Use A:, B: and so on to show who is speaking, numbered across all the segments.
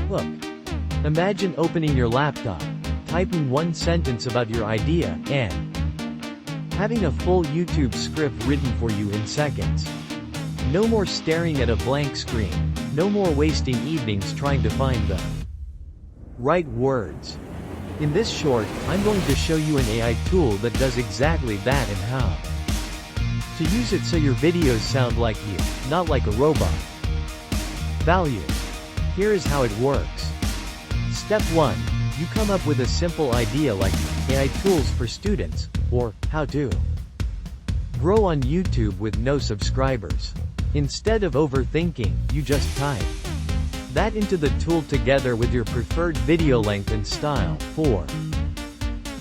A: Hook. Imagine opening your laptop, typing one sentence about your idea, and having a full YouTube script written for you in seconds. No more staring at a blank screen, no more wasting evenings trying to find the right words. In this short, I'm going to show you an AI tool that does exactly that and how to use it so your videos sound like you, not like a robot. Value. Here is how it works. Step 1. You come up with a simple idea like AI tools for students, or how to grow on YouTube with no subscribers. Instead of overthinking, you just type that into the tool together with your preferred video length and style. For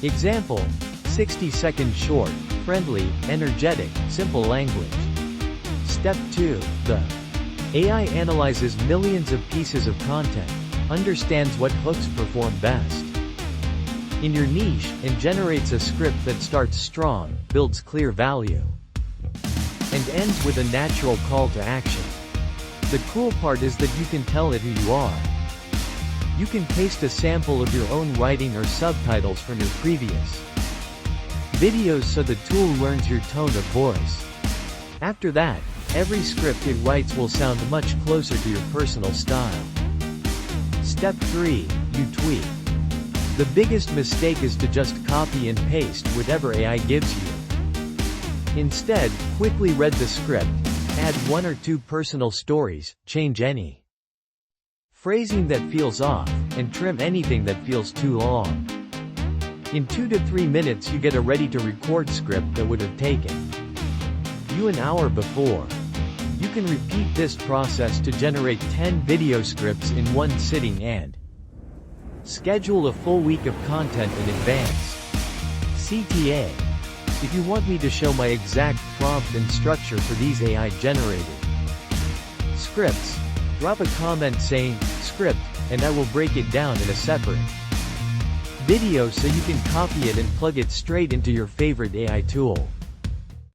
A: example, 60-second short, friendly, energetic, simple language. Step 2. The AI analyzes millions of pieces of content, understands what hooks perform best in your niche, and generates a script that starts strong, builds clear value, and ends with a natural call to action. The cool part is that you can tell it who you are. You can paste a sample of your own writing or subtitles from your previous videos so the tool learns your tone of voice. After that, every script it writes will sound much closer to your personal style. Step 3. You tweak. The biggest mistake is to just copy and paste whatever AI gives you. Instead, quickly read the script, add 1 or 2 personal stories, change any phrasing that feels off, and trim anything that feels too long. In 2 to 3 minutes you get a ready-to-record script that would have taken you an hour before. You can repeat this process to generate 10 video scripts in one sitting and schedule a full week of content in advance. CTA. If you want me to show my exact prompt and structure for these AI-generated scripts, drop a comment saying, "script," and I will break it down in a separate video so you can copy it and plug it straight into your favorite AI tool.